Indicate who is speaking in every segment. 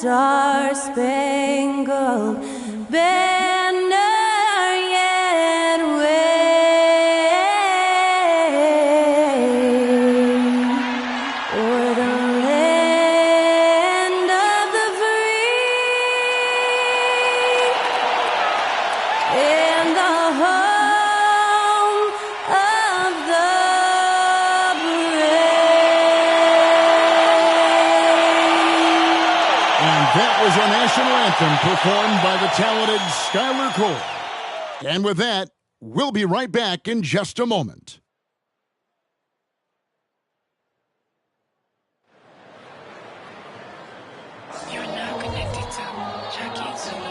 Speaker 1: star-spangled banner yet wave o'er the land of the free and the home of the
Speaker 2: That was our national anthem performed by the talented Skylar Cole. And with that, we'll be right back in just a moment.
Speaker 3: You're now connected to Jackie Zulu.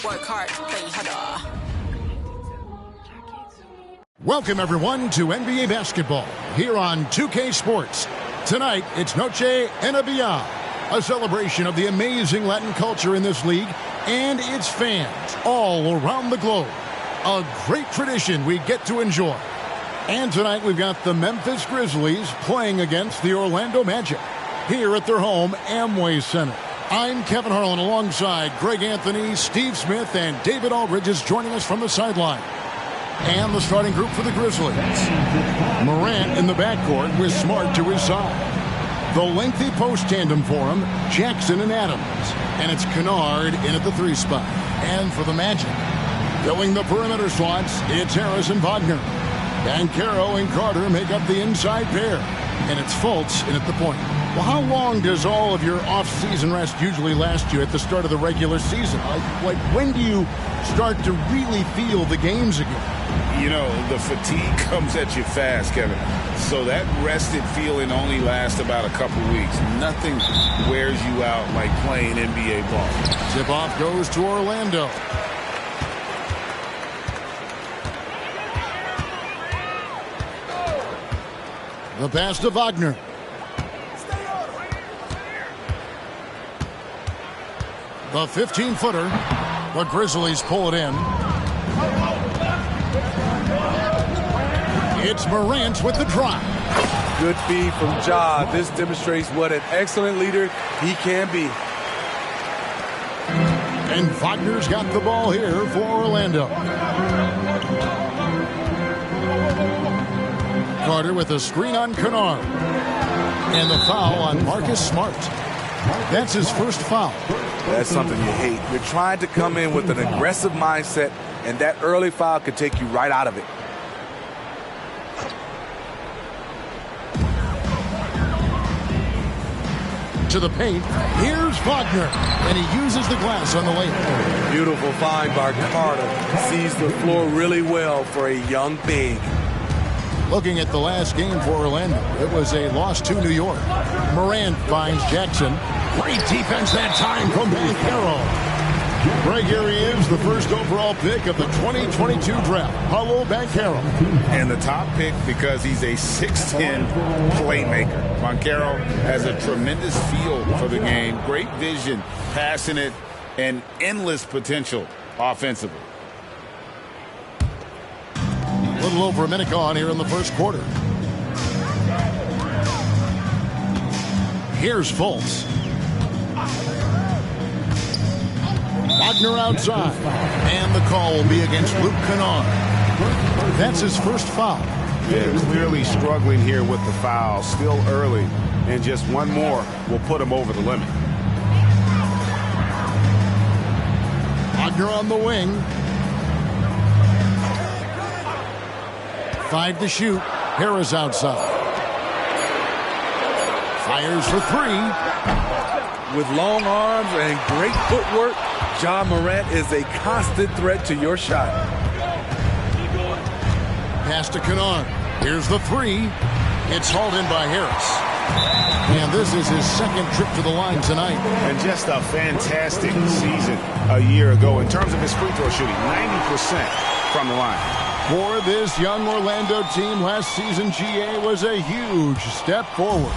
Speaker 3: Work hard, play harder.
Speaker 2: Welcome, everyone, to NBA basketball here on 2K Sports. Tonight, it's Noche NBA, a celebration of the amazing Latin culture in this league and its fans all around the globe. A great tradition we get to enjoy. And tonight, we've got the Memphis Grizzlies playing against the Orlando Magic here at their home Amway Center. I'm Kevin Harlan alongside Greg Anthony, Steve Smith, and David Aldridge is joining us from the sideline. And the starting group for the Grizzlies. Morant in the backcourt with Smart to his side. The lengthy post tandem for him, Jackson and Adams. And it's Kennard in at the 3 spot. And for the Magic, filling the perimeter slots, it's Harris and Wagner. Banchero and Carter make up the inside pair. And it's Fultz in at the point. Well, how long does all of your off-season rest usually last you at the start of the regular season? Like when do you start to really feel the games again?
Speaker 4: You know, the fatigue comes at you fast, Kevin. So that rested feeling only lasts about a couple weeks. Nothing wears you out like playing NBA ball.
Speaker 2: Tip-off goes to Orlando. The pass to Wagner. The 15-footer. The Grizzlies pull it in. It's Morant with the drive.
Speaker 5: Good feed from Ja. This demonstrates what an excellent leader he can be.
Speaker 2: And Wagner's got the ball here for Orlando. Carter with a screen on Kennard. And the foul on Marcus Smart. That's his first foul.
Speaker 5: That's something you hate. You're trying to come in with an aggressive mindset, and that early foul could take you right out of it.
Speaker 2: To the paint. Here's Wagner. And he uses the glass on the layup.
Speaker 5: Beautiful find by Carter. Sees the floor really well for a young big.
Speaker 2: Looking at the last game for Orlando, it was a loss to New York. Morant finds Jackson. Great defense that time from Banchero. Greg, here he is, the first overall pick of the 2022 draft. Paulo Banchero.
Speaker 4: And the top pick because he's a 6'10 playmaker. Banchero has a tremendous feel for the game, great vision, passionate, and endless potential offensively.
Speaker 2: A little over a minute gone here in the first quarter. Here's Fultz. Wagner outside. And the call will be against Luke Kennard. That's his first foul.
Speaker 4: Yeah, clearly struggling here with the foul. Still early. And just one more will put him over the limit.
Speaker 2: Wagner on the wing. 5 to shoot. Harris outside. Fires for 3.
Speaker 5: With long arms and great footwork, Ja Morant is a constant threat to your shot.
Speaker 2: Pass to Kennard. Here's the 3. It's hauled in by Harris. And this is his second trip to the line tonight.
Speaker 4: And just a fantastic season a year ago in terms of his free throw shooting. 90%. from the line.
Speaker 2: For this young Orlando team, last season GA was a huge step forward.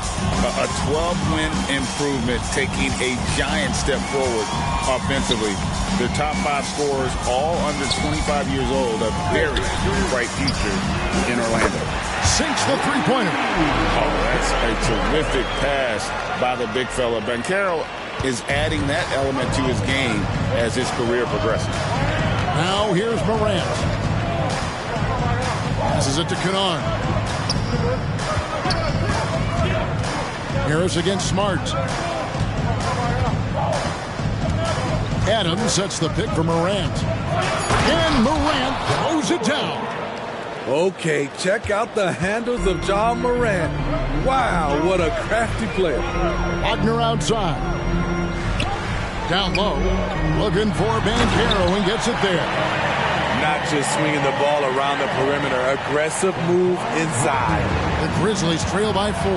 Speaker 4: A 12-win improvement, taking a giant step forward offensively. Their top 5 scorers, all under 25 years old, a very bright future in Orlando.
Speaker 2: Sinks the three-pointer.
Speaker 4: Oh, that's a terrific pass by the big fella. Banchero is adding that element to his game as his career progresses.
Speaker 2: Now here's Morant. Passes it to Kennard. Harris against Smart. Adams sets the pick for Morant. And Morant throws it down.
Speaker 5: Okay, check out the handles of John Morant. Wow, what a crafty player.
Speaker 2: Wagner outside. Down low. Looking for Banchero and gets it there.
Speaker 5: Not just swinging the ball around the perimeter. Aggressive move inside.
Speaker 2: The Grizzlies trail by 4.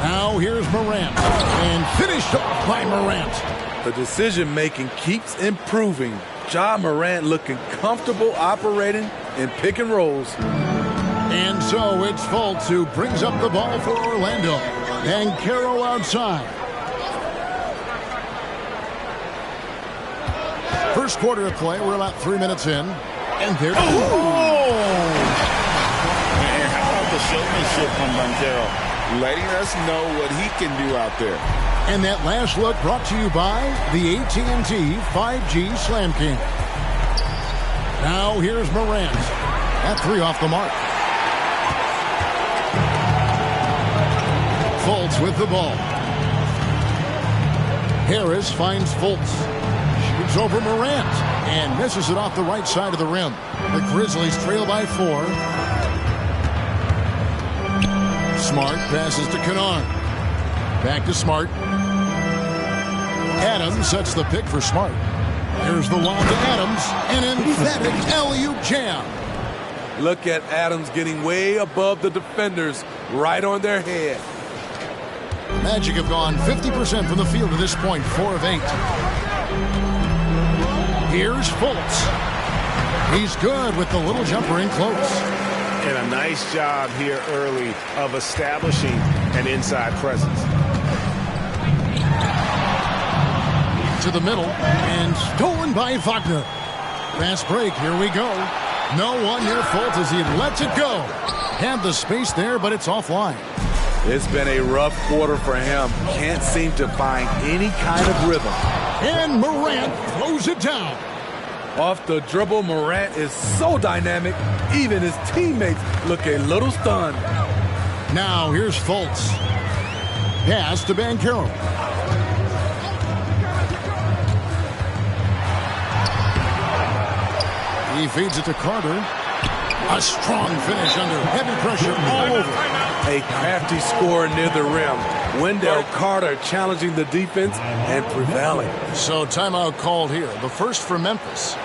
Speaker 2: Now here's Morant. And finished off by Morant.
Speaker 5: The decision-making keeps improving. John Morant looking comfortable operating in pick and rolls.
Speaker 2: And so it's Fultz who brings up the ball for Orlando. And Banchero outside. First quarter of play, we're about 3 minutes in. And there. Oh!
Speaker 4: And how about the showmanship from Banchero? Letting us know what he can do out there.
Speaker 2: And that last look brought to you by the AT&T 5G Slam King. Now here's Morant. That 3 off the mark. Fultz with the ball. Harris finds Fultz. Shoots over Morant and misses it off the right side of the rim. The Grizzlies trail by 4. Smart passes to Kennard. Back to Smart. Adams sets the pick for Smart. Here's the lob to Adams. An emphatic alley-oop jam.
Speaker 5: Look at Adams getting way above the defenders, right on their head.
Speaker 2: Magic have gone 50% from the field to this point, 4 of 8. Here's Fultz. He's good with the little jumper in close.
Speaker 6: And a nice job here early of establishing an inside presence.
Speaker 2: To the middle and stolen by Wagner. Fast break, here we go. No one near Fultz as he lets it go. Had the space there, but it's offline.
Speaker 5: It's been a rough quarter for him. Can't seem to find any kind of rhythm.
Speaker 2: And Morant throws it down.
Speaker 5: Off the dribble, Morant is so dynamic, even his teammates look a little stunned.
Speaker 2: Now here's Fultz. Pass to Banchero. He feeds it to Carter. A strong finish under heavy pressure all over.
Speaker 5: A crafty score near the rim. Wendell Carter challenging the defense and prevailing.
Speaker 2: So timeout called here. The first for Memphis.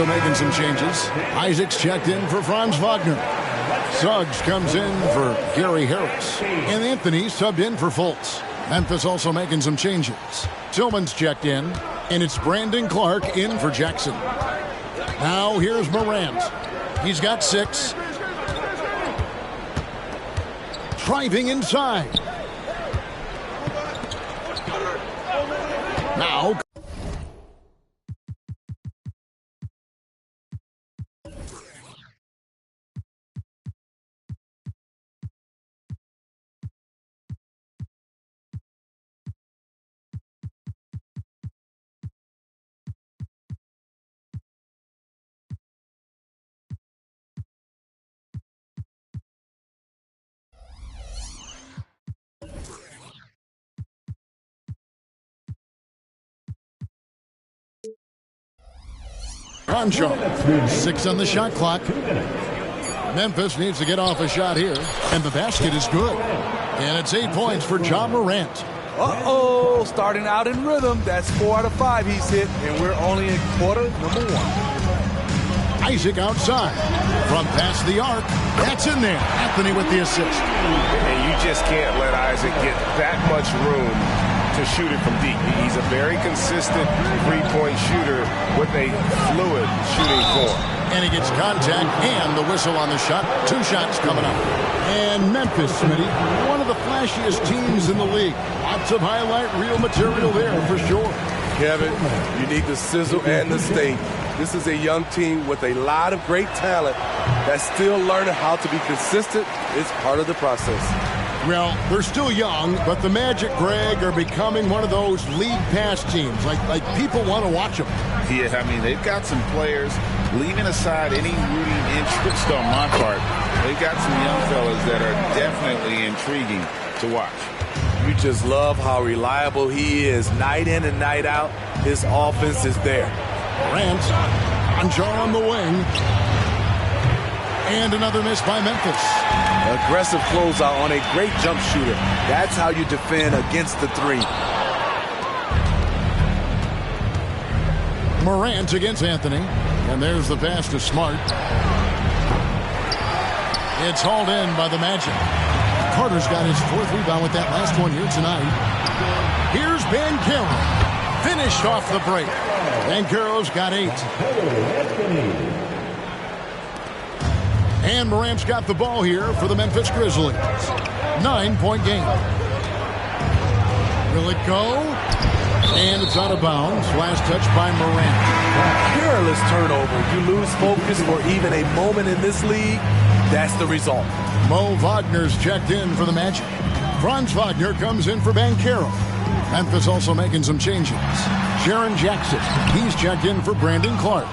Speaker 2: Making some changes. Isaacs checked in for Franz Wagner. Suggs comes in for Gary Harris. And Anthony subbed in for Fultz. Memphis also making some changes. Tillman's checked in. And it's Brandon Clark in for Jackson. Now here's Morant. He's got 6. Driving inside. Now, Concho, 6 on the shot clock. Memphis needs to get off a shot here, and the basket is good. And it's 8 points for Ja Morant.
Speaker 5: Uh-oh, starting out in rhythm. That's 4 out of 5 he's hit, and we're only in quarter number 1.
Speaker 2: Isaac outside. From past the arc. That's in there. Anthony with the assist.
Speaker 6: And you just can't let Isaac get that much room to shoot it from deep. He's a very consistent three-point shooter with a fluid shooting form.
Speaker 2: And he gets contact and the whistle on the shot. 2 shots coming up. And Memphis, Smitty, one of the flashiest teams in the league. Lots of highlight reel material there for sure.
Speaker 5: Kevin, you need the sizzle and the state. This is a young team with a lot of great talent that's still learning how to be consistent. It's part of the process.
Speaker 2: Well, they're still young, but the Magic, Greg, are becoming one of those league pass teams. Like people want to watch them.
Speaker 4: Yeah, I mean, they've got some players, leaving aside any rooting interest on my part, they've got some young fellas that are definitely intriguing to watch.
Speaker 5: You just love how reliable he is. Night in and night out, his offense is there.
Speaker 2: Morant, Concho on the wing. And another miss by Memphis.
Speaker 5: Aggressive closeout on a great jump shooter. That's how you defend against the 3.
Speaker 2: Morant against Anthony. And there's the pass to Smart. It's hauled in by the Magic. Carter's got his 4th rebound with that last one here tonight. Here's Banchero. Finished off the break. Banchero's got 8. And Morant's got the ball here for the Memphis Grizzlies. 9-point game. Will it go? And it's out of bounds. Last touch by Morant.
Speaker 5: Careless turnover. You lose focus for even a moment in this league. That's the result.
Speaker 2: Mo Wagner's checked in for the Magic. Franz Wagner comes in for Banchero. Memphis also making some changes. Jaren Jackson, he's checked in for Brandon Clark.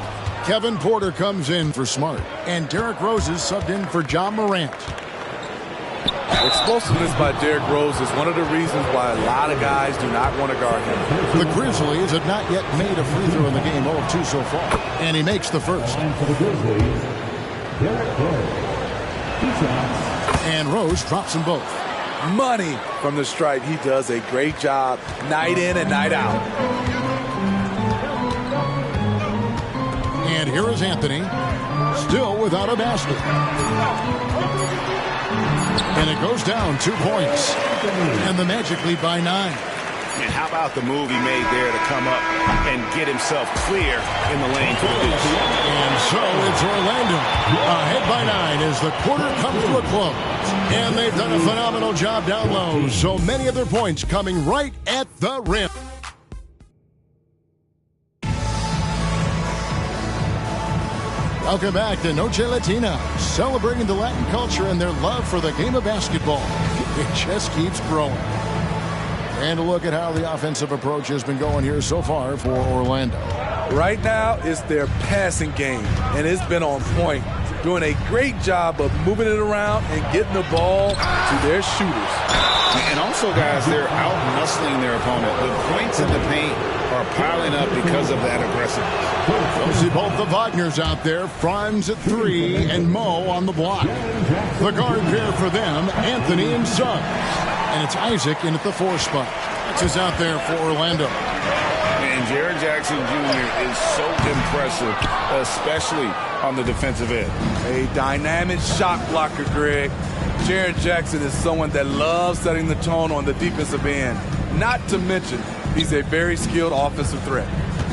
Speaker 2: Kevin Porter comes in for Smart. And Derrick Rose is subbed in for Ja Morant.
Speaker 5: Explosiveness by Derrick Rose is one of the reasons why a lot of guys do not want to guard him.
Speaker 2: The Grizzlies have not yet made a free throw in the game, 0 of 2 so far. And he makes the first. And Rose drops them both.
Speaker 5: Money from the stripe. He does a great job night in and night out.
Speaker 2: And here is Anthony, still without a basket. And it goes down 2 points. And the Magic lead by 9.
Speaker 6: And how about the move he made there to come up and get himself clear in the lane for the deuce.
Speaker 2: And so it's Orlando ahead by 9 as the quarter comes to a close. And they've done a phenomenal job down low. So many of their points coming right at the rim. Welcome back to Noche Latina, celebrating the Latin culture and their love for the game of basketball. It just keeps growing. And a look at how the offensive approach has been going here so far for Orlando.
Speaker 5: Right now, it's their passing game, and it's been on point. Doing a great job of moving it around and getting the ball to their shooters.
Speaker 4: And also, guys, they're out-muscling their opponent. The points in the paint are piling up because of that aggressiveness.
Speaker 2: We'll see both the Wagners out there, Franz at 3 and Mo on the block. The guard pair for them, Anthony and Suggs. And it's Isaac in at the 4 spot. That's is out there for Orlando.
Speaker 4: And Jaren Jackson Jr. is so impressive, especially on the defensive end.
Speaker 5: A dynamic shot blocker, Greg. Jaren Jackson is someone that loves setting the tone on the defensive end. Not to mention, he's a very skilled offensive threat.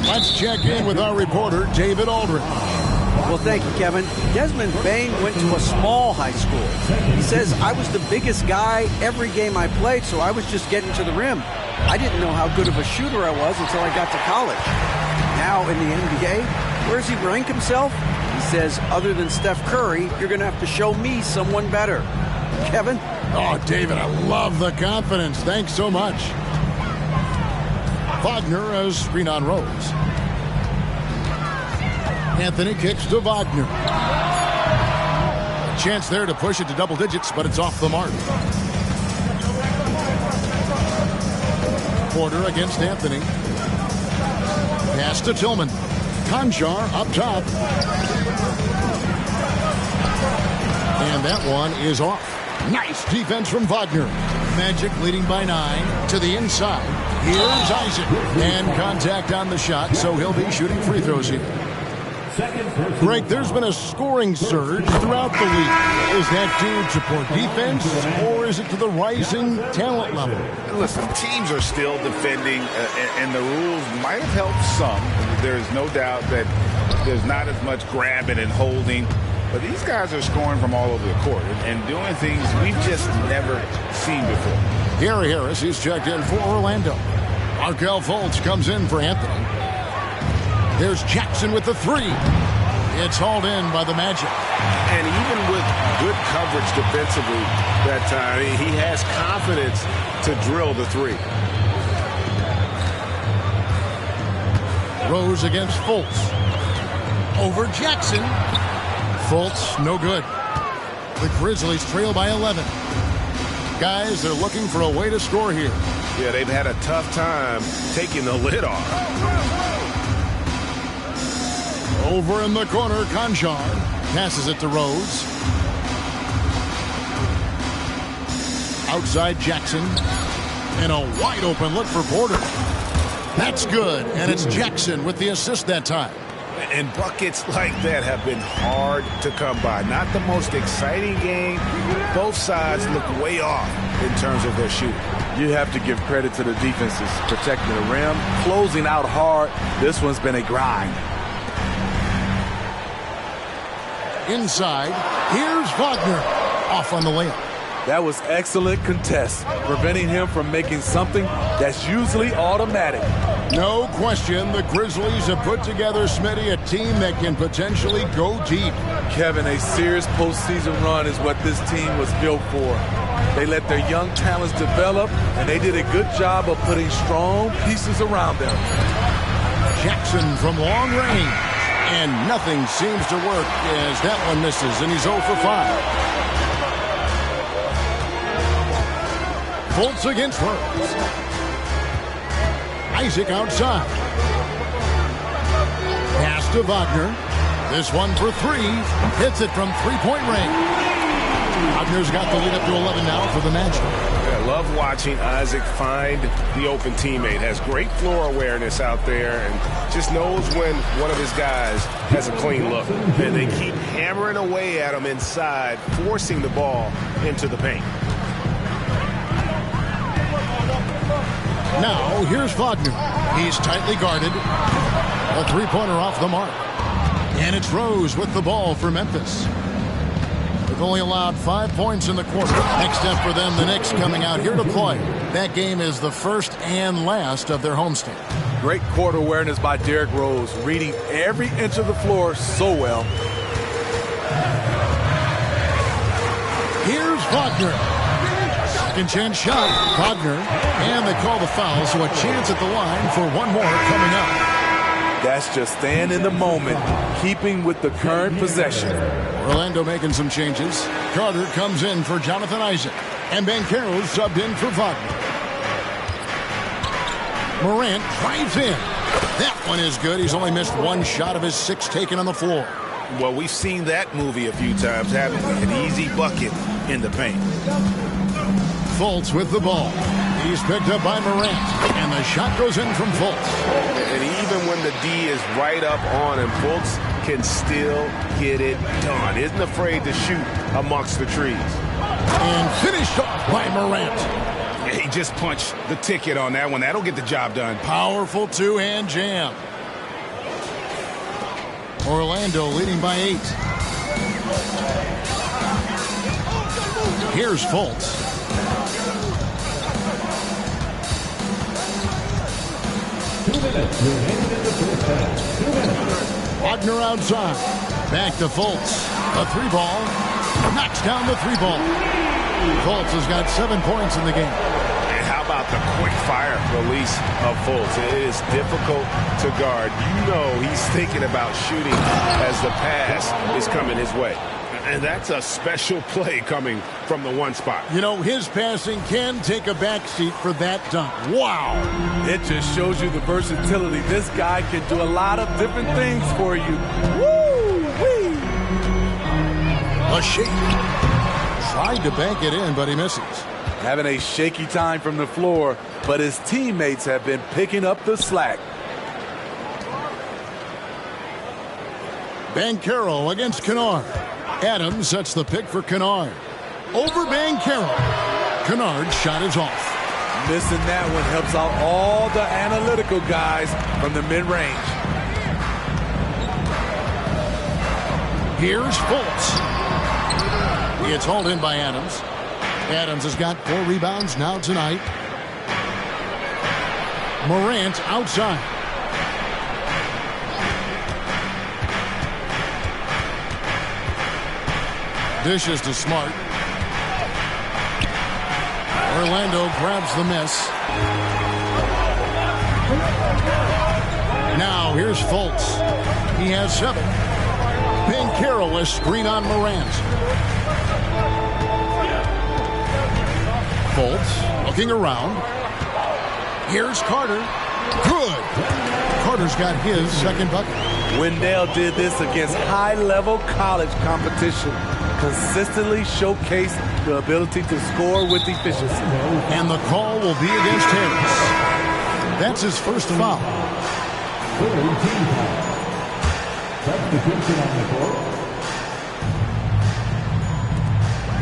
Speaker 2: Let's check in with our reporter, David Aldridge.
Speaker 7: Well, thank you, Kevin. Desmond Bain went to a small high school. He says, I was the biggest guy every game I played, so I was just getting to the rim. I didn't know how good of a shooter I was until I got to college. Now in the NBA, where does he rank himself? He says, other than Steph Curry, you're going to have to show me someone better. Kevin?
Speaker 2: Oh, David, I love the confidence. Thanks so much. Wagner as screen on Rose. Anthony kicks to Wagner. A chance there to push it to double digits, but it's off the mark. Porter against Anthony. Pass to Tillman. Conjar up top. And that one is off. Nice defense from Wagner. Magic leading by 9 to the inside. Here's Isaac. And contact on the shot, so he'll be shooting free throws here. Greg, there's been a scoring surge throughout the league. Is that due to poor defense, or is it to the rising talent level?
Speaker 4: Listen, teams are still defending, and the rules might have helped some. There's no doubt that there's not as much grabbing and holding. But these guys are scoring from all over the court and doing things we've just never seen before.
Speaker 2: Gary Harris is checked in for Orlando. Markelle Fultz comes in for Anthony. There's Jackson with the 3. It's hauled in by the Magic.
Speaker 6: And even with good coverage defensively that time, he has confidence to drill the 3.
Speaker 2: Rose against Fultz. Over Jackson. Fultz, no good. The Grizzlies trail by 11. Guys, they're looking for a way to score here.
Speaker 6: Yeah, they've had a tough time taking the lid off.
Speaker 2: Over in the corner, Conjar passes it to Rose. Outside Jackson. And a wide open look for Porter. That's good, and it's Jackson with the assist that time.
Speaker 6: And buckets like that have been hard to come by. Not the most exciting game. Both sides look way off in terms of their shooting.
Speaker 5: You have to give credit to the defenses protecting the rim, closing out hard. This one's been a grind.
Speaker 2: Inside, here's Wagner. Off on the layup.
Speaker 5: That was excellent contest, preventing him from making something that's usually automatic.
Speaker 2: No question, the Grizzlies have put together, Smitty, a team that can potentially go deep.
Speaker 5: Kevin, a serious postseason run is what this team was built for. They let their young talents develop, and they did a good job of putting strong pieces around them.
Speaker 2: Jackson from long range, and nothing seems to work as that one misses, and he's 0 for 5. Fultz against Rose. Isaac outside. Pass to Wagner. This one for 3. Hits it from three-point range. Wagner's got the lead up to 11 now for the Magic.
Speaker 6: I love watching Isaac find the open teammate. Has great floor awareness out there and just knows when one of his guys has a clean look. And they keep hammering away at him inside, forcing the ball into the paint.
Speaker 2: Now, here's Wagner. He's tightly guarded. A three-pointer off the mark. And it's Rose with the ball for Memphis. They've only allowed 5 points in the quarter. Next step for them, the Knicks coming out here to play. That game is the first and last of their homestand.
Speaker 5: Great court awareness by Derrick Rose, reading every inch of the floor so well.
Speaker 2: Here's Wagner. Second chance shot, Wagner, and they call the foul, so a chance at the line for one more coming up.
Speaker 5: That's just staying in the moment, keeping with the current possession.
Speaker 2: Orlando making some changes. Carter comes in for Jonathan Isaac, and Banchero's subbed in for Wagner. Morant drives in. That one is good. He's only missed one shot of his 6 taken on the floor.
Speaker 6: Well, we've seen that movie a few times, haven't we? An easy bucket in the paint.
Speaker 2: Fultz with the ball. He's picked up by Morant, and the shot goes in from Fultz.
Speaker 6: And even when the D is right up on him, Fultz can still get it done. Isn't afraid to shoot amongst the trees.
Speaker 2: And finished off by Morant.
Speaker 6: He just punched the ticket on that one. That'll get the job done.
Speaker 2: Powerful two-hand jam. Orlando leading by 8. Here's Fultz. Wagner outside. Back to Fultz. A 3-ball. Knocks down the 3-ball. Fultz has got 7 points in the game.
Speaker 6: And how about the quick fire release of Fultz? It is difficult to guard. You know he's thinking about shooting as the pass is coming his way. And that's a special play coming from the one spot.
Speaker 2: You know, his passing can take a backseat for that dunk. Wow.
Speaker 5: It just shows you the versatility. This guy can do a lot of different things for you. Woo-wee!
Speaker 2: A shake. Tried to bank it in, but he misses.
Speaker 5: Having a shaky time from the floor, but his teammates have been picking up the slack.
Speaker 2: Banchero against Kennard. Adams sets the pick for Kennard. Over Banchero. Kennard's shot is off.
Speaker 5: Missing that one helps out all the analytical guys from the mid-range.
Speaker 2: Here's Fultz. It's hauled in by Adams. Adams has got 4 rebounds now tonight. Morant outside. Dishes to Smart. Orlando grabs the miss. Now here's Fultz. He has 7. Banchero a screen on Morant. Fultz looking around. Here's Carter. Good. Carter's got his second bucket.
Speaker 5: Wendell did this against high-level college competition. Consistently showcased the ability to score with efficiency.
Speaker 2: And the call will be against Harris. That's his first foul.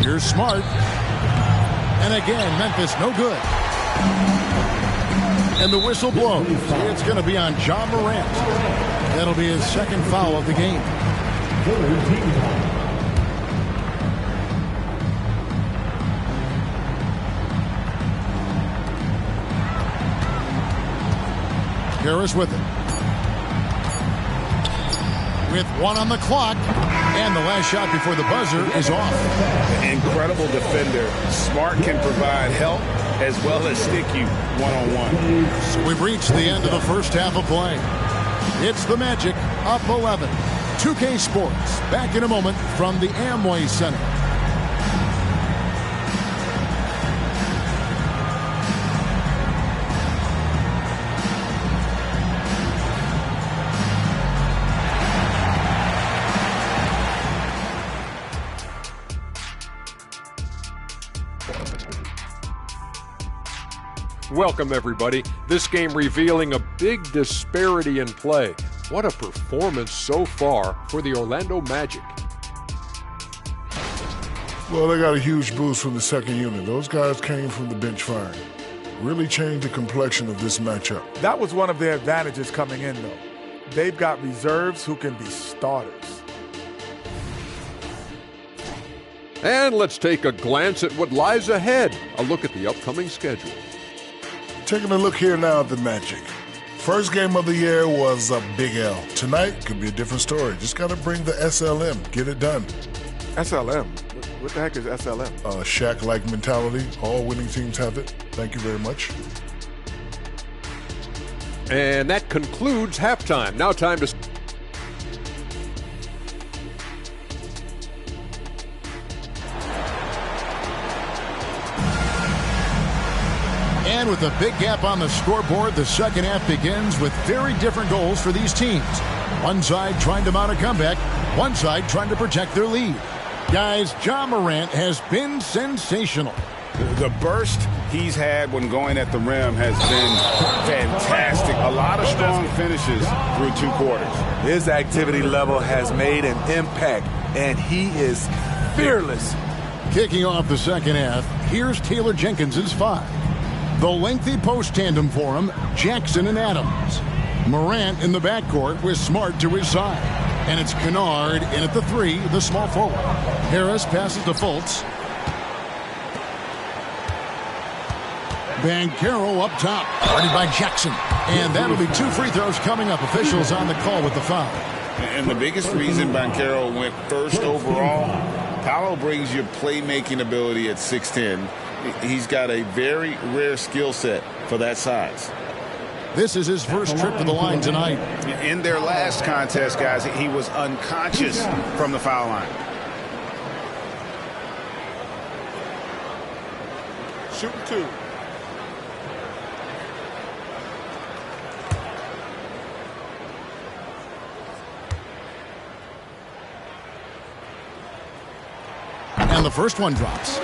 Speaker 2: Here's Smart. And again, Memphis no good. And the whistle blows. It's going to be on John Morant. That'll be his second foul of the game. Harris with it. With 1 on the clock. And the last shot before the buzzer is off.
Speaker 6: Incredible defender. Smart can provide help as well as stick you one-on-one.
Speaker 2: So we've reached the end of the first half of play. It's the Magic up 11. 2K Sports back in a moment from the Amway Center.
Speaker 8: Welcome, everybody. This game revealing a big disparity in play. What a performance so far for the Orlando Magic.
Speaker 9: Well, they got a huge boost from the second unit. Those guys came from the bench firing. Really changed the complexion of this matchup.
Speaker 10: That was one of their advantages coming in, though. They've got reserves who can be starters.
Speaker 8: And let's take a glance at what lies ahead. A look at the upcoming schedule.
Speaker 9: Taking a look here now at the Magic. First game of the year was a big L. Tonight could be a different story. Just got to bring the SLM. Get it done.
Speaker 10: SLM? What the heck is SLM?
Speaker 9: Shaq-like mentality. All winning teams have it. Thank you very much.
Speaker 8: And that concludes halftime. Now time to...
Speaker 2: And with a big gap on the scoreboard, the second half begins with very different goals for these teams. One side trying to mount a comeback, one side trying to protect their lead. Guys, John Morant has been sensational.
Speaker 6: The burst he's had when going at the rim has been fantastic. A lot of strong finishes through 2 quarters.
Speaker 5: His activity level has made an impact, and he is fearless.
Speaker 2: Kicking off the second half, here's Taylor Jenkins' 5. The lengthy post tandem for him, Jackson and Adams. Morant in the backcourt with Smart to his side. And it's Kennard in at the 3, the small forward. Harris passes to Fultz. Banchero up top, guarded by Jackson. And that'll be 2 free throws coming up. Officials on the call with the foul.
Speaker 4: And the biggest reason Banchero went first overall, Paolo brings you playmaking ability at 6'10". He's got a very rare skill set for that size.
Speaker 2: This is his first trip to the line tonight.
Speaker 6: In their last contest, guys, he was unconscious from the foul line.
Speaker 10: Shooting 2.
Speaker 2: And the first one drops.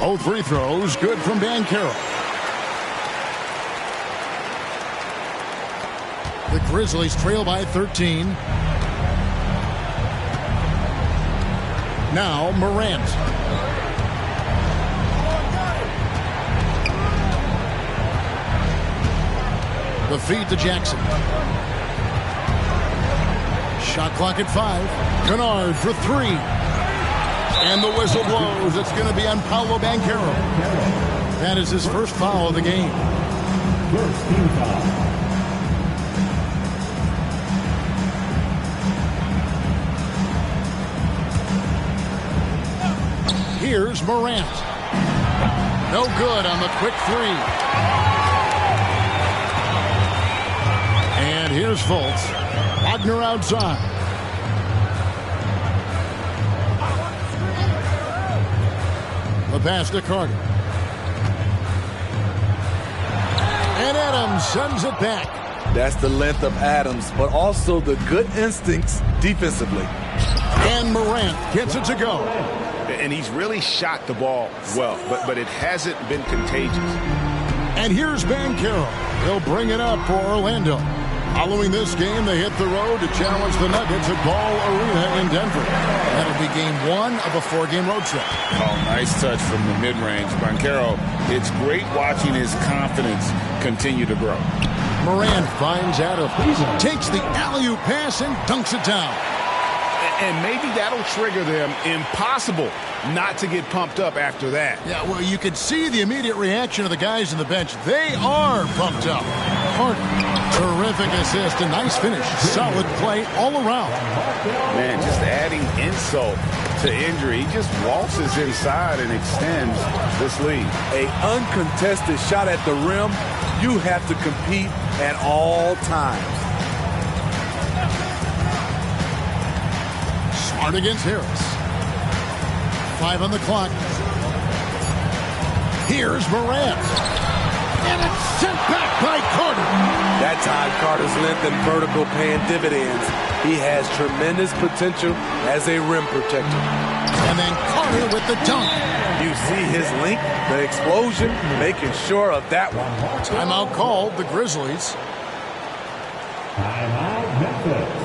Speaker 2: Both free throws good from Banchero. The Grizzlies trail by 13. Now Morant. The feed to Jackson. Shot clock at 5. Kennard for 3. And the whistle blows. It's going to be on Paolo Banchero. That is his first foul of the game.
Speaker 11: First team foul.
Speaker 2: Here's Morant. No good on the quick 3. And here's Fultz. Wagner outside. The pass to Carter. And Adams sends it back.
Speaker 5: That's the length of Adams, but also the good instincts defensively.
Speaker 2: And Morant gets it to go.
Speaker 6: And he's really shot the ball well, but it hasn't been contagious.
Speaker 2: And here's Banchero. He'll bring it up for Orlando. Following this game, they hit the road to challenge the Nuggets at Ball Arena in Denver. That'll be game 1 of a 4-game road trip.
Speaker 4: Oh, nice touch from the mid-range. Banchero, it's great watching his confidence continue to grow.
Speaker 2: Morant finds Adams, takes the alley-oop pass and dunks it down.
Speaker 6: And maybe that'll trigger them. Impossible not to get pumped up after that.
Speaker 2: Yeah, well, you could see the immediate reaction of the guys on the bench. They are pumped up. Carter, terrific assist, a nice finish. Solid play all around.
Speaker 6: Man, just adding insult to injury. He just waltzes inside and extends this lead.
Speaker 5: A uncontested shot at the rim, you have to compete at all times.
Speaker 2: Smart against Harris. 5 on the clock. Here's Morant. And it's sent back by Carter.
Speaker 5: That time, Carter's length and vertical paying dividends. He has tremendous potential as a rim protector.
Speaker 2: And then Carter with the dunk.
Speaker 5: You see his length, the explosion, making sure of that one.
Speaker 2: Timeout called, the Grizzlies.
Speaker 11: Timeout Memphis.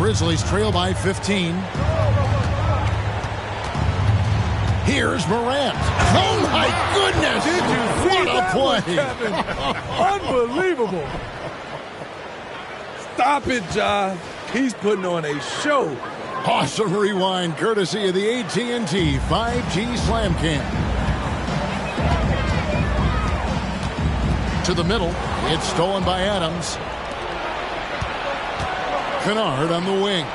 Speaker 2: Grizzlies trail by 15. Here's Morant. Oh, my goodness.
Speaker 10: Did you see
Speaker 2: what a
Speaker 10: that
Speaker 2: play.
Speaker 10: one, Kevin? Unbelievable.
Speaker 5: Stop it, Ja. He's putting on a show.
Speaker 2: Awesome rewind courtesy of the AT&T 5G Slam Cam. To the middle. It's stolen by Adams. Kennard on the wing.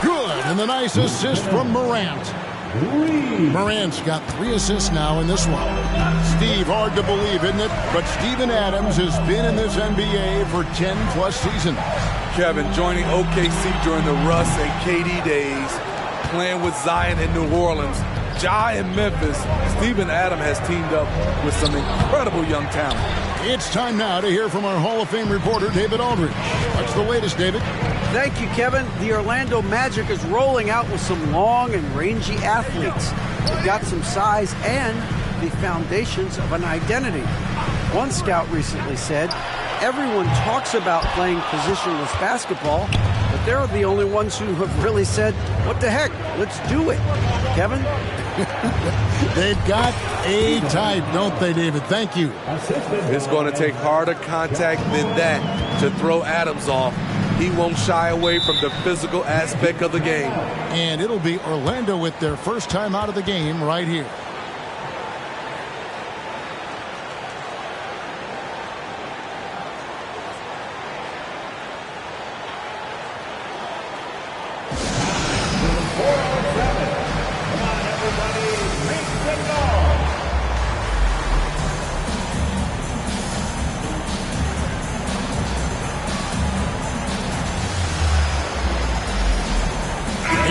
Speaker 2: Good, and the nice assist from Morant. Morant's got 3 assists now in this one. Steve, hard to believe, isn't it? But Steven Adams has been in this NBA for 10-plus seasons.
Speaker 5: Kevin, joining OKC during the Russ and KD days, playing with Zion in New Orleans, Ja in Memphis, Steven Adams has teamed up with some incredible young talent.
Speaker 2: It's time now to hear from our Hall of Fame reporter, David Aldridge. What's the latest, David?
Speaker 7: Thank you, Kevin. The Orlando Magic is rolling out with some long and rangy athletes. They've got some size and the foundations of an identity. One scout recently said, everyone talks about playing positionless basketball, but they're the only ones who have really said, what the heck, let's do it. Kevin?
Speaker 2: They've got a type, don't they, David? Thank you.
Speaker 5: It's going to take harder contact than that to throw Adams off. He won't shy away from the physical aspect of the game.
Speaker 2: And it'll be Orlando with their first time out of the game right here.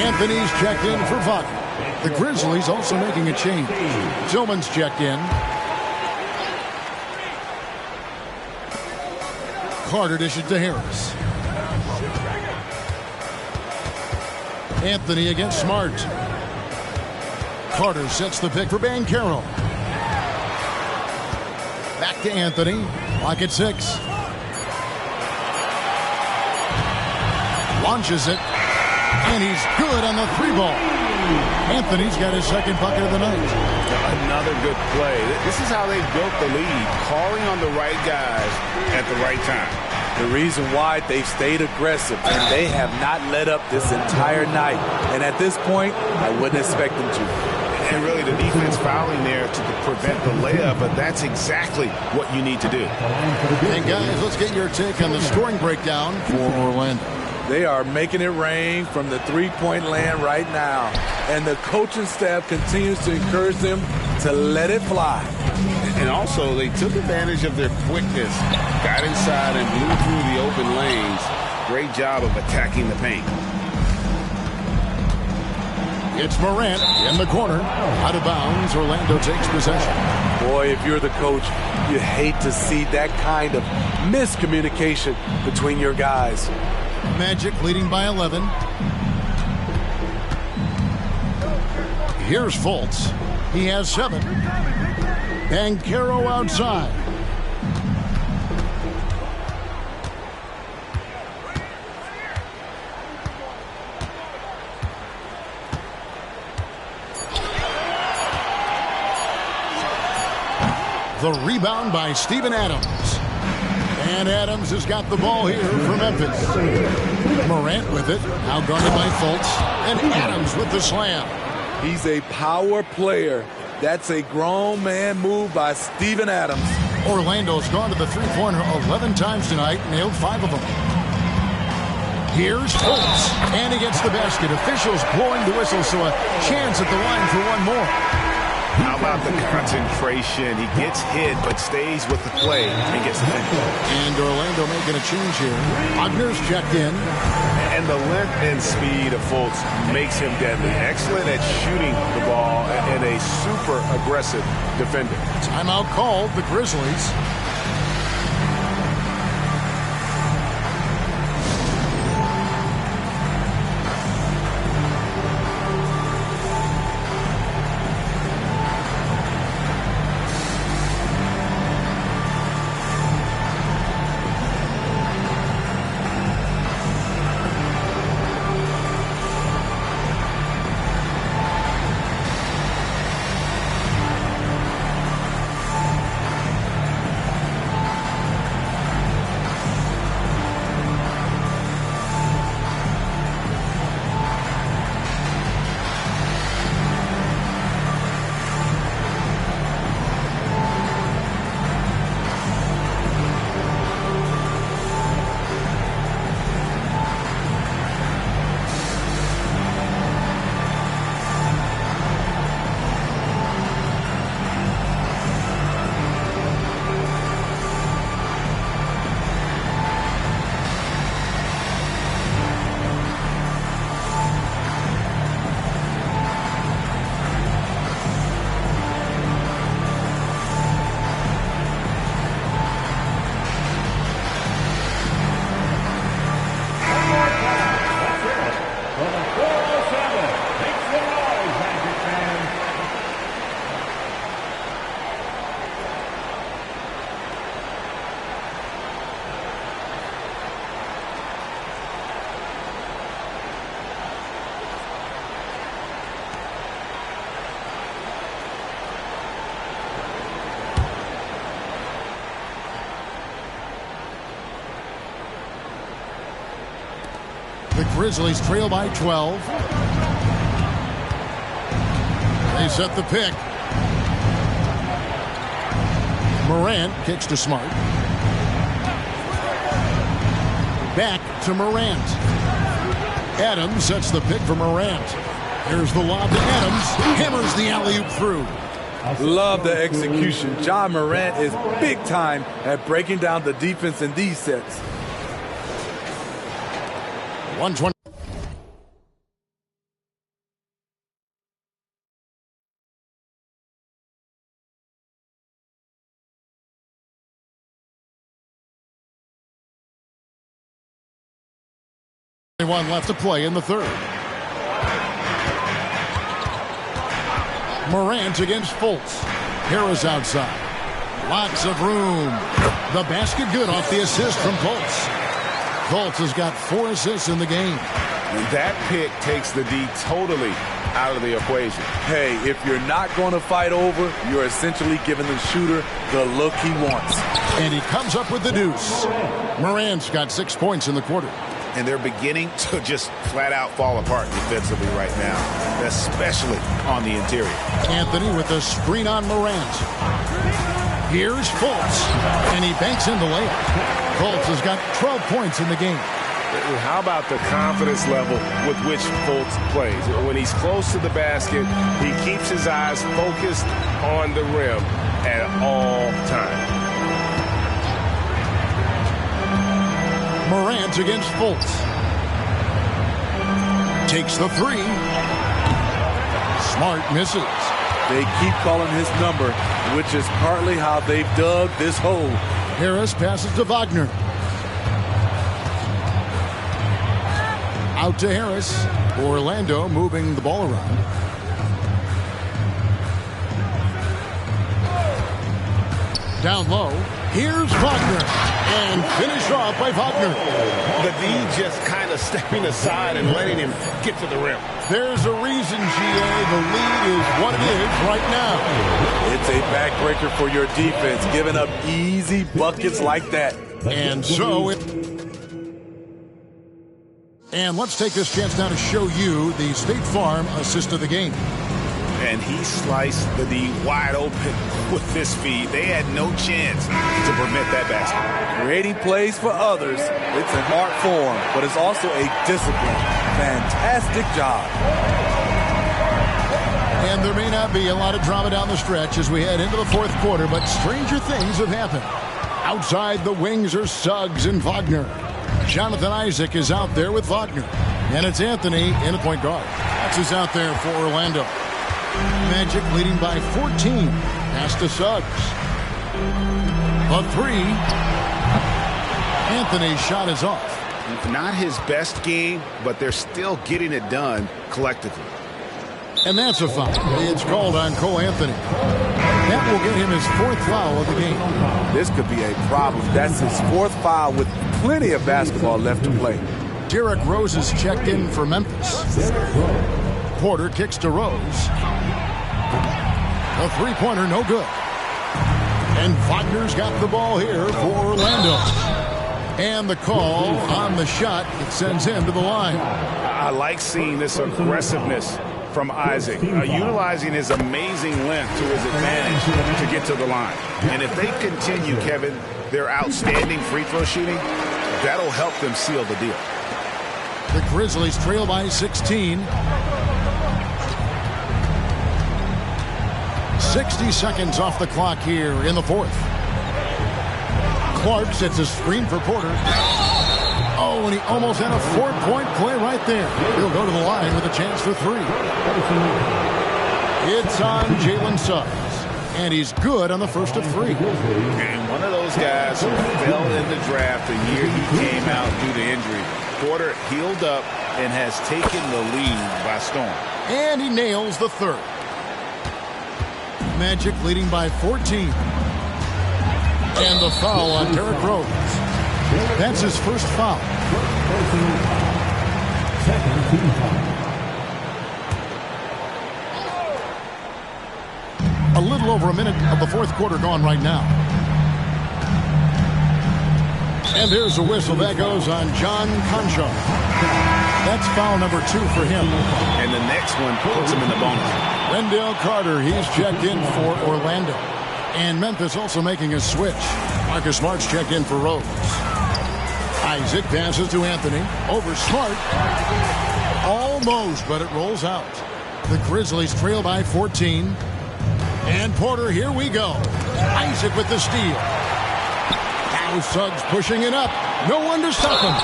Speaker 2: Anthony's checked in for Vaughn. The Grizzlies also making a change. Tillman's checked in. Carter dishes to Harris. Anthony against Smart. Carter sets the pick for Banchero. Back to Anthony. Clock at 6. Launches it. And he's good on the 3-ball. Anthony's got his second bucket of the night.
Speaker 4: Another good play. This is how they built the lead, calling on the right guys at the right time.
Speaker 5: The reason why they've stayed aggressive, and they have not let up this entire night. And at this point, I wouldn't expect them to.
Speaker 6: And really the defense fouling there to prevent the layup, but that's exactly what you need to do.
Speaker 2: And guys, let's get your take on the scoring breakdown for Orlando.
Speaker 5: They are making it rain from the three-point land right now. And the coaching staff continues to encourage them to let it fly.
Speaker 4: And also, they took advantage of their quickness, got inside and blew through the open lanes. Great job of attacking the paint.
Speaker 2: It's Morant in the corner. Out of bounds, Orlando takes possession.
Speaker 5: Boy, if you're the coach, you hate to see that kind of miscommunication between your guys.
Speaker 2: Magic leading by 11. Here's Fultz. He has 7. Banchero outside. The rebound by Steven Adams. And Adams has got the ball here for Memphis. Morant with it. Now guarded by Fultz. And Adams with the slam.
Speaker 5: He's a power player. That's a grown man move by Steven Adams.
Speaker 2: Orlando's gone to the three-pointer 11 times tonight, nailed 5 of them. Here's Fultz. And he gets the basket. Officials blowing the whistle, so a chance at the line for one more.
Speaker 6: How about the concentration? He gets hit, but stays with the play and gets the finish.
Speaker 2: And Orlando making a change here. Wagner's checked in.
Speaker 6: And the length and speed of Fultz makes him deadly. Excellent at shooting the ball and a super aggressive defender.
Speaker 2: Timeout called, the Grizzlies. Grizzlies trail by 12. They set the pick. Morant kicks to Smart. Back to Morant. Adams sets the pick for Morant. Here's the lob to Adams. Hammers the alley-oop through.
Speaker 5: Love the execution. Ja Morant is big time at breaking down the defense in these sets.
Speaker 2: 120. One left to play in the third. Morant against Fultz. Harris outside. Lots of room. The basket good off the assist from Fultz. Fultz has got 4 assists in the game.
Speaker 4: And that pick takes the D totally out of the equation.
Speaker 5: Hey, if you're not going to fight over, you're essentially giving the shooter the look he wants.
Speaker 2: And he comes up with the deuce. Morant's got 6 points in the quarter.
Speaker 4: And they're beginning to just flat out fall apart defensively right now, especially on the interior.
Speaker 2: Anthony with the screen on Morant. Here's Fultz, and he banks in the layup. Fultz has got 12 points in the game.
Speaker 6: How about the confidence level with which Fultz plays? When he's close to the basket, he keeps his eyes focused on the rim at all times.
Speaker 2: Morant against Fultz. Takes the 3. Smart misses.
Speaker 5: They keep calling his number, which is partly how they've dug this hole.
Speaker 2: Harris passes to Wagner. Out to Harris. Orlando moving the ball around. Down low. Here's Wagner. And finish off by Wagner.
Speaker 6: The D just kind of stepping aside and letting him get to the rim.
Speaker 2: There's a reason, GA. The lead is what it is right now.
Speaker 5: It's a backbreaker for your defense, giving up easy buckets like that.
Speaker 2: And so and let's take this chance now to show you the State Farm assist of the game.
Speaker 4: And he sliced the D wide open with this feed. They had no chance to permit that basket.
Speaker 5: Creating plays for others, it's an art form, but it's also a discipline. Fantastic job.
Speaker 2: And there may not be a lot of drama down the stretch as we head into the fourth quarter, but stranger things have happened. Outside the wings are Suggs and Wagner. Jonathan Isaac is out there with Wagner. And it's Anthony in the point guard. That's who's out there for Orlando. Magic leading by 14. Pass to Suggs. A 3. Anthony's shot is off.
Speaker 4: Not his best game, but they're still getting it done collectively.
Speaker 2: And that's a foul. It's called on Cole Anthony. That will get him his 4th foul of the game.
Speaker 5: This could be a problem. That's his 4th foul with plenty of basketball left to play.
Speaker 2: Derrick Rose is checked in for Memphis. Porter kicks to Rose. A 3-pointer, no good. And Wagner's got the ball here for Orlando. And the call on the shot, it sends him to the line.
Speaker 6: I like seeing this aggressiveness from Isaac, utilizing his amazing length to his advantage to get to the line. And if they continue, Kevin, their outstanding free throw shooting, that'll help them seal the deal.
Speaker 2: The Grizzlies trail by 16. 60 seconds off the clock here in the fourth. Clark sets a screen for Porter. Oh, and he almost had a 4-point play right there. He'll go to the line with a chance for 3. It's on Jalen Suggs. And he's good on the first of 3.
Speaker 4: And one of those guys who fell in the draft the year he came out due to injury. Porter healed up and has taken the lead by storm.
Speaker 2: And he nails the 3rd. Magic leading by 14. And the foul on Derrick Rose. That's his first foul.
Speaker 11: Second team foul.
Speaker 2: A little over a minute of the fourth quarter gone right now. And there's a whistle that goes on John Conchar. That's foul number 2 for him.
Speaker 4: And the next one puts him in the bonus.
Speaker 2: Wendell Carter, he's checked in for Orlando. And Memphis also making a switch. Marcus Smart's checked in for Rose. Isaac passes to Anthony. Over Smart. Almost, but it rolls out. The Grizzlies trail by 14. And Porter, here we go. Isaac with the steal. Now Suggs pushing it up. No one to stop him.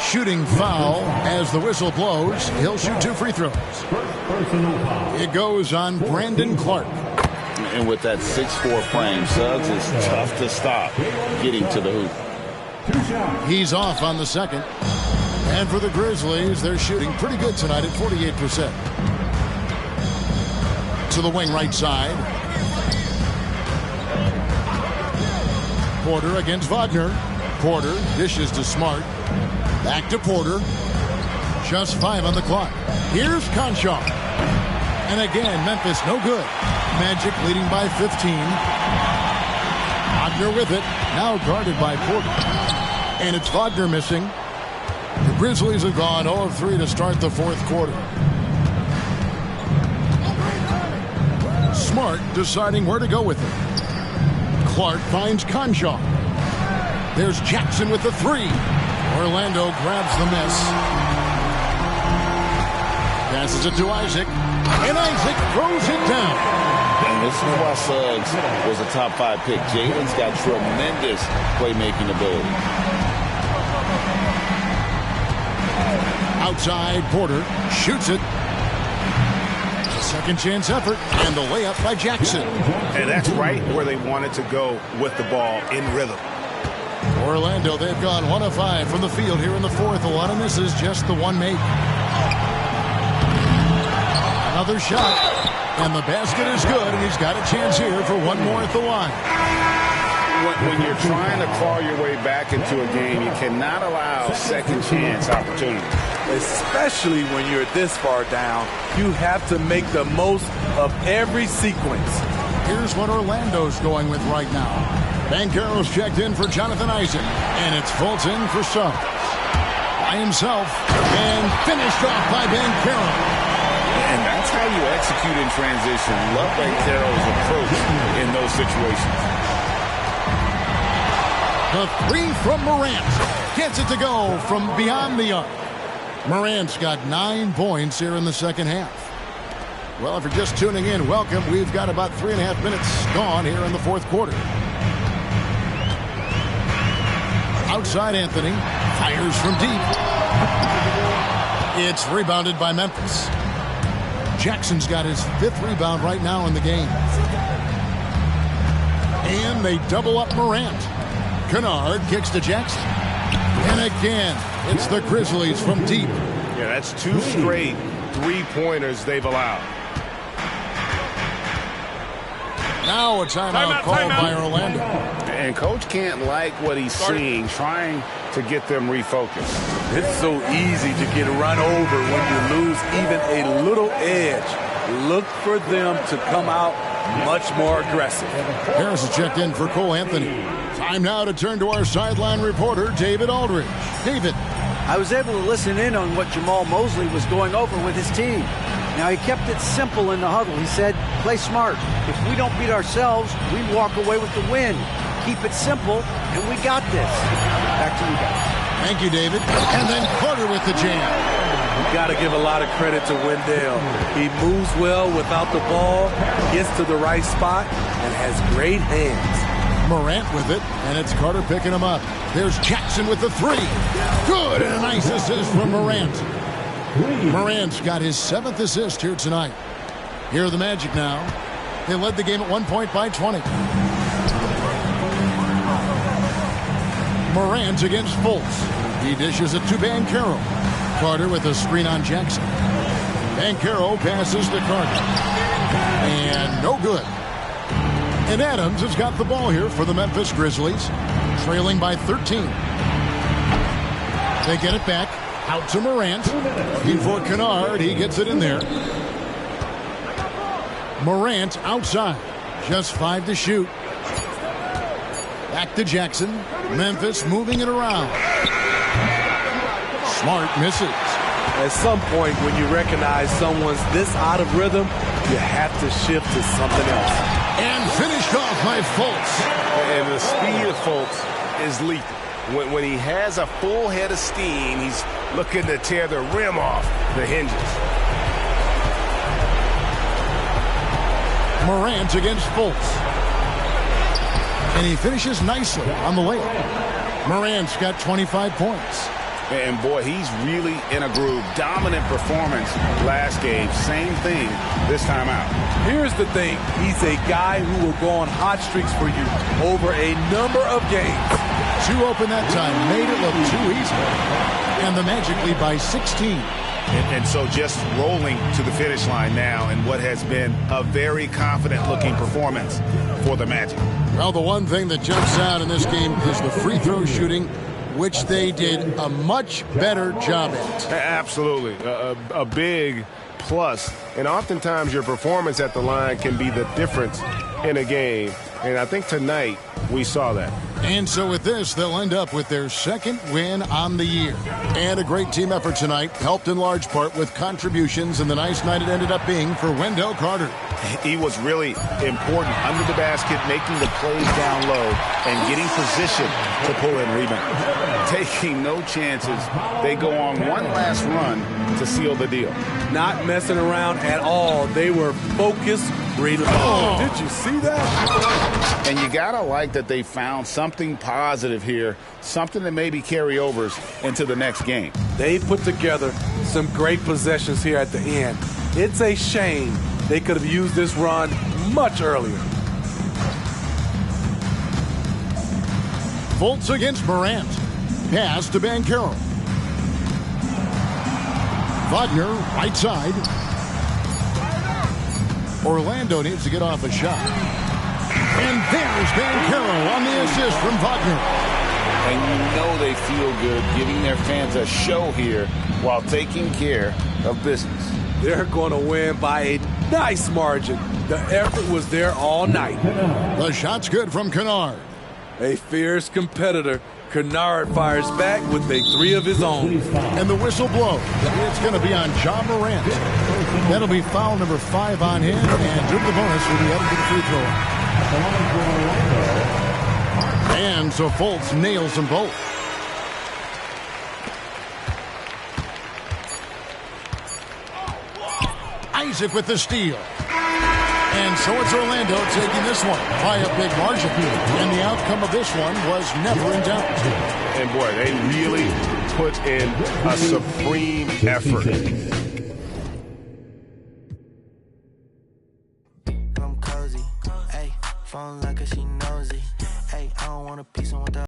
Speaker 2: Shooting foul as the whistle blows. He'll shoot 2 free throws. It goes on Brandon Clark.
Speaker 4: And with that 6'4" frame, Suggs is tough to stop getting to the hoop.
Speaker 2: He's off on the second. And for the Grizzlies, they're shooting pretty good tonight at 48%. To the wing right side. Porter against Wagner. Porter dishes to Smart. Back to Porter. Just 5 on the clock. Here's Conchar. And again, Memphis no good. Magic leading by 15. Wagner with it. Now guarded by Porter. And it's Wagner missing. The Grizzlies have gone 0 of 3 to start the 4th quarter. Smart deciding where to go with it. Clark finds Conchar. There's Jackson with the 3. Orlando grabs the miss. Passes it to Isaac. And Isaac throws it down.
Speaker 4: And this is why Suggs was a top 5 pick. Jalen's got tremendous playmaking ability.
Speaker 2: Outside, Porter shoots it. A second chance effort, and the layup by Jackson.
Speaker 6: And that's right where they wanted to go with the ball in rhythm.
Speaker 2: Orlando, they've gone 1 of 5 from the field here in the 4th. A lot of misses, just the 1 make. Another shot, and the basket is good, and he's got a chance here for 1 more at the line.
Speaker 4: When you're trying to claw your way back into a game, you cannot allow second chance opportunities.
Speaker 5: Especially when you're this far down, you have to make the most of every sequence.
Speaker 2: Here's what Orlando's going with right now. Banchero's checked in for Jonathan Isaac, and it's Fulton for Suggs. By himself, and finished off by Banchero.
Speaker 4: And that's how you execute in transition. Love Banchero's approach in those situations.
Speaker 2: The 3 from Morant. Gets it to go from beyond the arc. Morant's got 9 points here in the second half. Well, if you're just tuning in, welcome. We've got about 3.5 minutes gone here in the 4th quarter. Outside Anthony. Fires from deep. It's rebounded by Memphis. Jackson's got his 5th rebound right now in the game. And they double up Morant. Kennard kicks to Jackson. And again, it's the Grizzlies from deep.
Speaker 6: Yeah, that's 2 straight 3-pointers they've allowed.
Speaker 2: Now a timeout called by Orlando.
Speaker 4: And Coach can't like what he's seeing, trying to get them refocused.
Speaker 5: It's so easy to get run over when you lose even a little edge. Look for them to come out much more aggressive.
Speaker 2: Harris is checked in for Cole Anthony. Time now to turn to our sideline reporter, David Aldridge. David.
Speaker 7: I was able to listen in on what Jamal Mosley was going over with his team. Now, he kept it simple in the huddle. He said, play smart. If we don't beat ourselves, we walk away with the win. Keep it simple, and we got this. Back to you guys.
Speaker 2: Thank you, David. And then Carter with the jam.
Speaker 5: You got to give a lot of credit to Wendell. He moves well without the ball, gets to the right spot, and has great hands.
Speaker 2: Morant with it, and it's Carter picking him up. There's Jackson with the 3. Good, and a nice assist from Morant. Morant's got his 7th assist here tonight. Here are the Magic now. They led the game at 1 point by 20. Morant against Fultz. He dishes it to Banchero. Carter with a screen on Jackson. Banchero passes to Carter. And no good. And Adams has got the ball here for the Memphis Grizzlies, trailing by 13. They get it back. Out to Morant. Before Kennard, he gets it in there. Morant outside. Just 5 to shoot. Back to Jackson. Memphis moving it around. Smart misses.
Speaker 5: At some point, when you recognize someone's this out of rhythm, you have to shift to something else.
Speaker 2: And finished off by Fultz.
Speaker 6: And the speed of Fultz is lethal. When he has a full head of steam, he's looking to tear the rim off the hinges.
Speaker 2: Morant against Fultz. And he finishes nicely on the layup. Morant's got 25 points.
Speaker 4: And boy, he's really in a groove. Dominant performance last game. Same thing this time out.
Speaker 5: Here's the thing. He's a guy who will go on hot streaks for you over a number of games.
Speaker 2: Too open that time. Made it look too easy. And the Magic lead by 16.
Speaker 4: And so just rolling to the finish line now in what has been a very confident-looking performance for the Magic.
Speaker 2: Well, the one thing that jumps out in this game is the free throw shooting, which they did a much better job at.
Speaker 6: Absolutely. A big plus. And oftentimes your performance at the line can be the difference in a game. And I think tonight we saw that.
Speaker 2: And so with this, they'll end up with their second win on the year. And a great team effort tonight, helped in large part with contributions, and the nice night it ended up being for Wendell Carter.
Speaker 4: He was really important under the basket, making the plays down low and getting position to pull in rebounds. Taking no chances. They go on one last run to seal the deal.
Speaker 5: Not messing around at all. They were focused, ready to go. Did you see that?
Speaker 4: And you got to like that they found something positive here, something that maybe carry overs into the next game.
Speaker 5: They put together some great possessions here at the end. It's a shame they could have used this run much earlier.
Speaker 2: Fultz against Morant. Pass to Banchero. Wagner, right side. Orlando needs to get off a shot. And there's Banchero on the assist from Wagner.
Speaker 4: And you know they feel good giving their fans a show here while taking care of business.
Speaker 5: They're going to win by a nice margin. The effort was there all night.
Speaker 2: The shot's good from Kennard.
Speaker 5: A fierce competitor. Kennard fires back with a three of his own.
Speaker 2: And the whistle blows. It's going to be on John Morant. That'll be foul number 5 on him. And Duke the bonus will be added to the free throw line. And so Fultz nails them both. Isaac with the steal. And so it's Orlando taking this one by a big margin. And the outcome of this one was never in doubt.
Speaker 6: And boy, they really put in a supreme effort.
Speaker 12: I'm cozy, ayy, phone like a she nosy, ayy, I don't want a piece on